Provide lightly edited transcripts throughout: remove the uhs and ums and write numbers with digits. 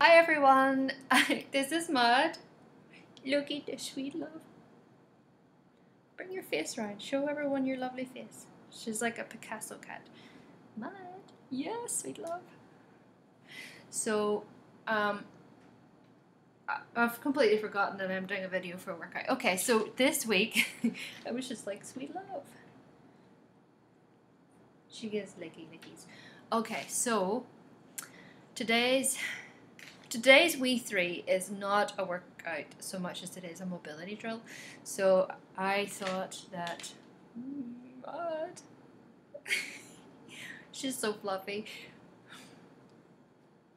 Hi everyone, this is Mud. Look at the sweet love. Bring your face around, show everyone your lovely face. She's like a Picasso cat. Mud, yes, sweet love. So, I've completely forgotten that I'm doing a video for a workout. Okay, so this week, I was just like, sweet love. She gives licky lickies. Okay, so, today's wee three is not a workout so much as it is a mobility drill. So I thought that, Mud, she's so fluffy.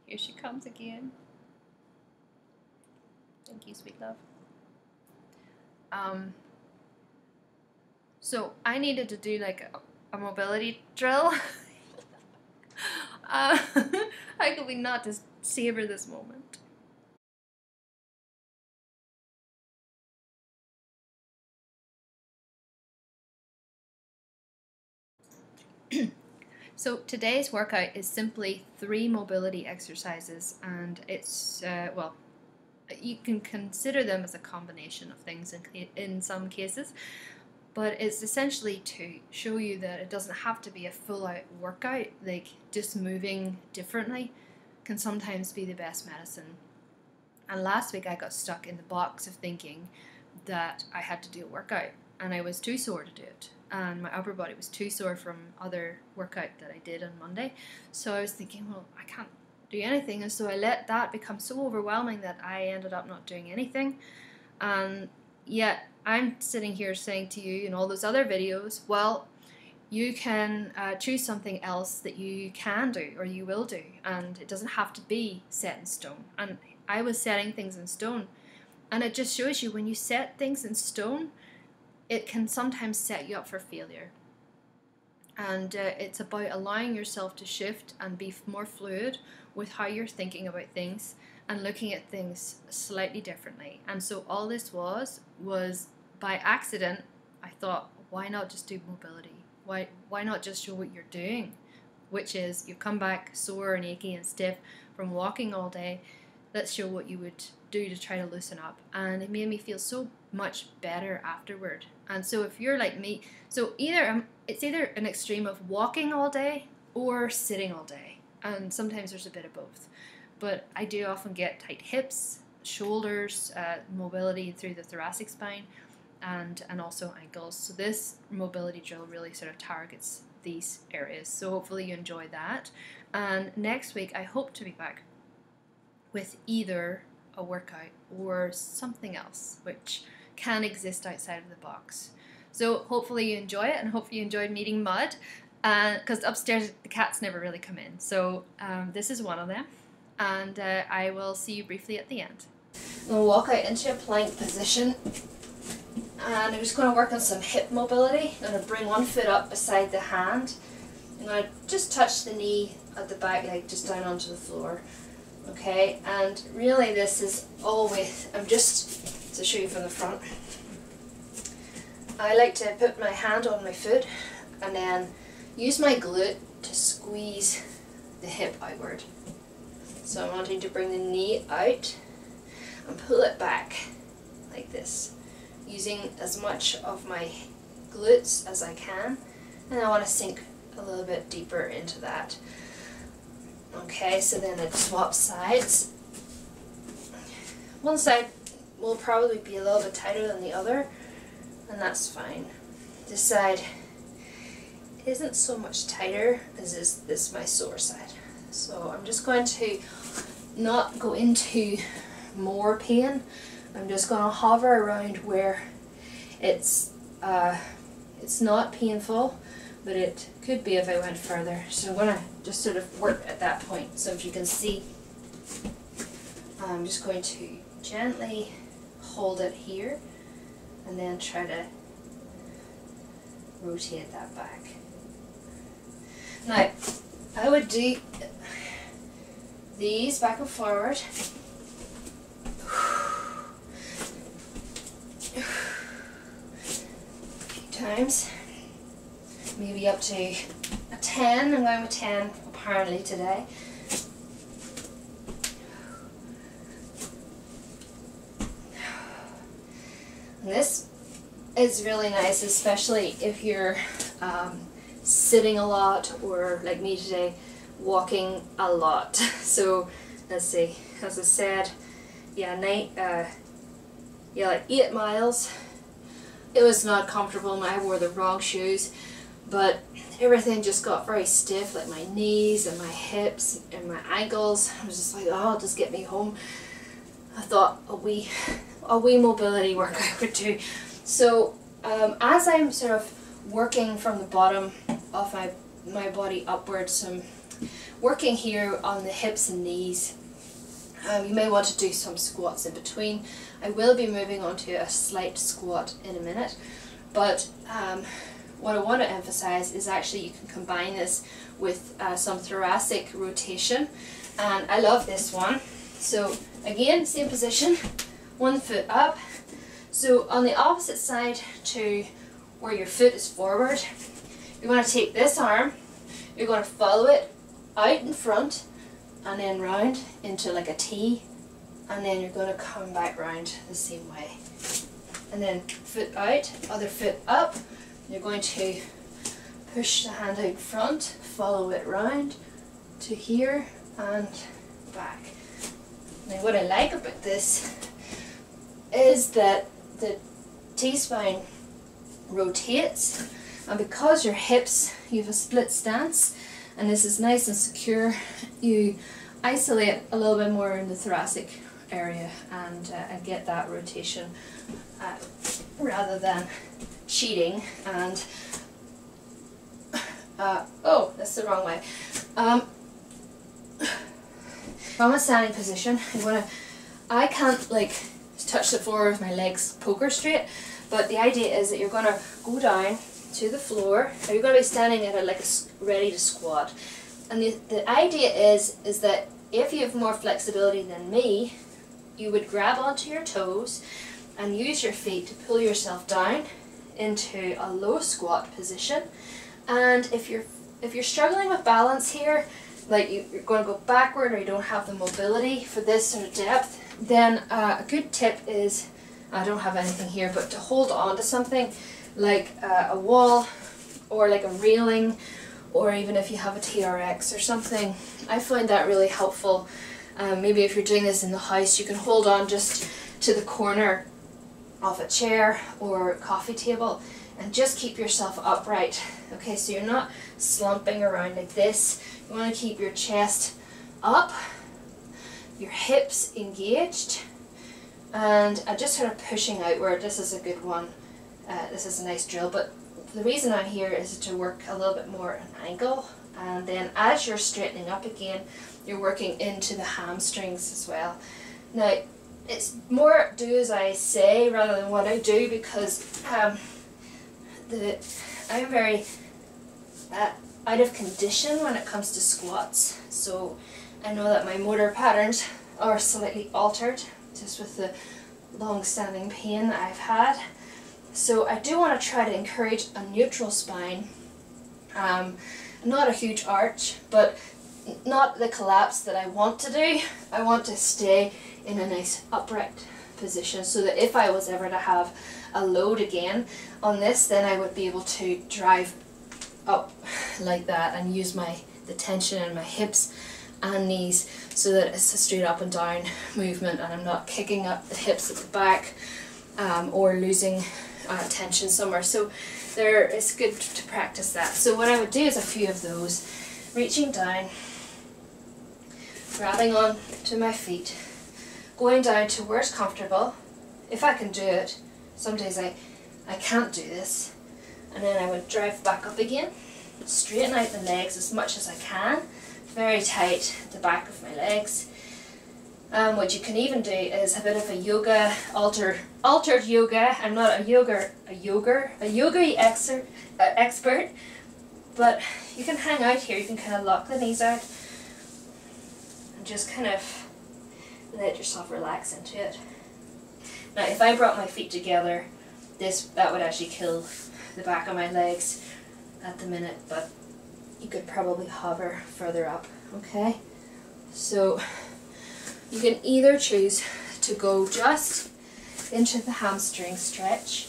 Here she comes again. Thank you, sweet love. So I needed to do like a mobility drill. How could we not just savor this moment? So today's workout is simply 3 mobility exercises, and it's well, you can consider them as a combination of things in some cases, but it's essentially to show you that it doesn't have to be a full-out workout. Like, just moving differently can sometimes be the best medicine. And last week I got stuck in the box of thinking that I had to do a workout, and I was too sore to do it, and my upper body was too sore from other workout that I did on Monday. So I was thinking, well, I can't do anything, and so I let that become so overwhelming that I ended up not doing anything. And yet I'm sitting here saying to you in all those other videos, well, you can choose something else that you can do or you will do, and it doesn't have to be set in stone. And I was setting things in stone, and it just shows you when you set things in stone, it can sometimes set you up for failure. And it's about allowing yourself to shift and be more fluid with how you're thinking about things and looking at things slightly differently. And so all this was by accident. I thought, why not just do mobility? Why not just show what you're doing? Which is, you've come back sore and achy and stiff from walking all day. Let's show what you would do to try to loosen up. And it made me feel so much better afterward. And so if you're like me, so it's either an extreme of walking all day or sitting all day. And sometimes there's a bit of both. But I do often get tight hips, shoulders, mobility through the thoracic spine, and also ankles. So this mobility drill really sort of targets these areas. So hopefully you enjoy that. And next week I hope to be back with either a workout or something else which can exist outside of the box. So hopefully you enjoy it, and hopefully you enjoyed meeting Mud, because upstairs the cats never really come in. So this is one of them, and I will see you briefly at the end. I'm going to walk out into a plank position, and I'm just going to work on some hip mobility. I'm going to bring one foot up beside the hand. I'm going to just touch the knee at the back leg just down onto the floor. Okay, and really this is always, just to show you from the front, I like to put my hand on my foot and then use my glute to squeeze the hip outward. So I'm wanting to bring the knee out and pull it back like this, using as much of my glutes as I can, and I want to sink a little bit deeper into that. Okay, so then it swaps sides. One side will probably be a little bit tighter than the other, and that's fine. This side isn't so much tighter as this my sore side. So I'm just going to not go into more pain. I'm just going to hover around where it's not painful, but it could be if I went further. So I'm going to just sort of work at that point. So if you can see, I'm just going to gently hold it here and then try to rotate that back. Now, I would do these back and forward. A few times. Maybe up to a 10. I'm going with 10 apparently today. And this is really nice, especially if you're sitting a lot, or like me today, walking a lot. So let's see, as I said, yeah, like 8 miles. It was not comfortable, and I wore the wrong shoes, but everything just got very stiff, like my knees and my hips and my ankles. I was just like, oh, just get me home. I thought a wee mobility workout would do. So as I'm sort of working from the bottom of my body upwards, I'm working here on the hips and knees. You may want to do some squats in between. I will be moving on to a slight squat in a minute, but what I want to emphasize is actually you can combine this with some thoracic rotation, and I love this one. So again, same position, 1 foot up. So on the opposite side to where your foot is forward, you're going to take this arm, you're going to follow it out in front and then round into like a T, and then you're going to come back round the same way. And then foot out, other foot up, you're going to push the hand out in front, follow it round to here and back. Now what I like about this is that the T-spine rotates, and because your hips, you have a split stance, and this is nice and secure, you isolate a little bit more in the thoracic area and get that rotation rather than cheating and oh, that's the wrong way. From a standing position, I can't like touch the floor with my legs poker straight, but the idea is that you're going to go down to the floor, or you're going to be standing at it like ready to squat. And the idea is that if you have more flexibility than me, you would grab onto your toes and use your feet to pull yourself down into a low squat position. And if you're struggling with balance here, like you're going to go backward, or you don't have the mobility for this sort of depth, then a good tip is, I don't have anything here, but to hold on to something like a wall or like a railing, or even if you have a TRX or something. I find that really helpful. Maybe if you're doing this in the house, you can hold on just to the corner of a chair or coffee table and just keep yourself upright. Okay, so you're not slumping around like this. You want to keep your chest up, your hips engaged, and just sort of pushing outward. This is a good one. This is a nice drill, but the reason I'm here is to work a little bit more an angle, and then as you're straightening up again, you're working into the hamstrings as well. Now, it's more do as I say rather than what I do, because I'm very out of condition when it comes to squats, so I know that my motor patterns are slightly altered just with the long-standing pain that I've had. So I do want to try to encourage a neutral spine, not a huge arch, but not the collapse that I want to do. I want to stay in a nice upright position, so that if I was ever to have a load again on this, then I would be able to drive up like that and use the tension in my hips and knees, so that it's a straight up and down movement, and I'm not kicking up the hips at the back or losing tension somewhere. So it's good to practice that. So what I would do is a few of those, reaching down, grabbing on to my feet, going down to where it's comfortable. If I can do it, some days I can't do this, and then I would drive back up again, straighten out the legs as much as I can, very tight at the back of my legs. What you can even do is a bit of a yoga, altered yoga. I'm not a yoga expert, but you can hang out here. You can kind of lock the knees out and just kind of let yourself relax into it. Now, if I brought my feet together, that would actually kill the back of my legs at the minute, but you could probably hover further up. Okay, so you can either choose to go just into the hamstring stretch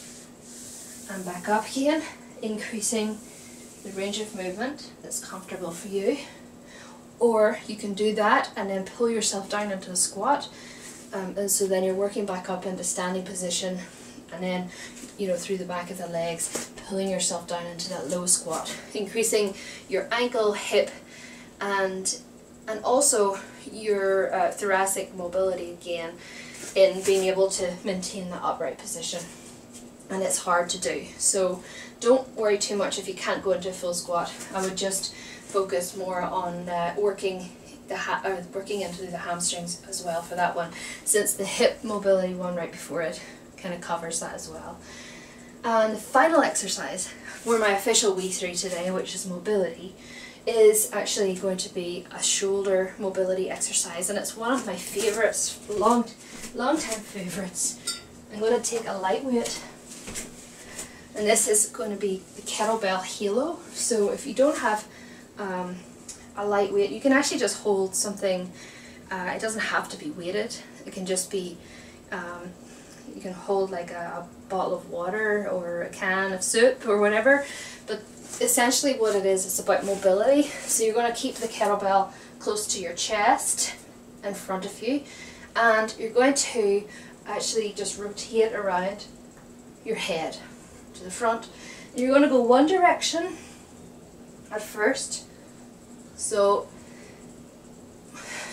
and back up again, increasing the range of movement that's comfortable for you. Or you can do that and then pull yourself down into a squat, and so then you're working back up into standing position, and then, you know, through the back of the legs, pulling yourself down into that low squat, increasing your ankle, hip, and also your thoracic mobility again in being able to maintain the upright position. And it's hard to do, so don't worry too much if you can't go into a full squat. I would just focus more on working into the hamstrings as well for that one, since the hip mobility one right before it kind of covers that as well. And the final exercise for my official We3 today, which is mobility, is actually going to be a shoulder mobility exercise, and it's one of my favourites, long time favourites. I'm going to take a light weight, and this is going to be the kettlebell halo. So if you don't have a light weight, you can actually just hold something. It doesn't have to be weighted. It can just be, you can hold like a bottle of water or a can of soup or whatever, but essentially what it is, it's about mobility. So you're going to keep the kettlebell close to your chest in front of you, and you're going to actually just rotate around your head to the front. And you're going to go one direction at first. So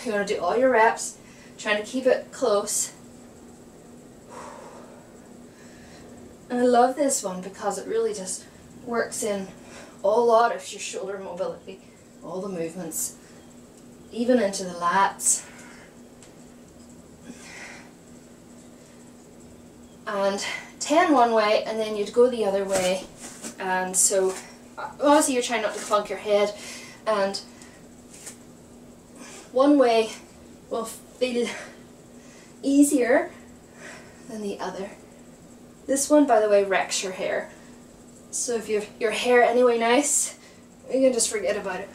you're going to do all your reps, trying to keep it close. And I love this one because it really just works in a lot of your shoulder mobility, all the movements, even into the lats. And 10 one way, and then you'd go the other way. And so obviously you're trying not to clunk your head, and one way will feel easier than the other. This one, by the way, wrecks your hair. So if your hair anyway nice, you can just forget about it.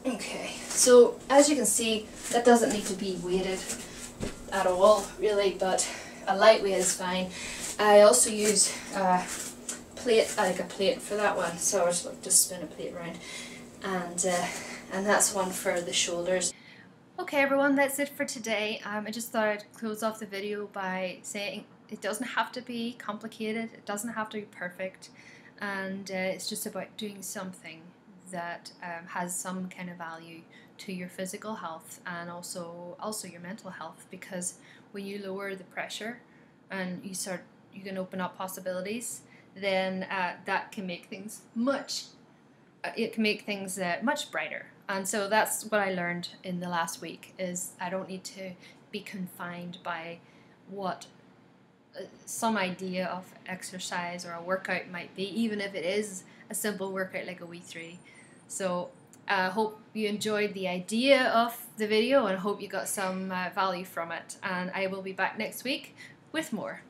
Okay, so as you can see, that doesn't need to be weighted at all, really, but a light weight is fine. I also use a plate, like a plate for that one, so I just spin a plate around, and that's one for the shoulders. Okay everyone, that's it for today. I just thought I'd close off the video by saying it doesn't have to be complicated, it doesn't have to be perfect, and it's just about doing something that has some kind of value to your physical health and also your mental health, because when you lower the pressure and you can open up possibilities, then that can make things much brighter. And so that's what I learned in the last week, is I don't need to be confined by what some idea of exercise or a workout might be, even if it is a simple workout like a We3. So I hope you enjoyed the idea of the video and hope you got some value from it, and I will be back next week with more.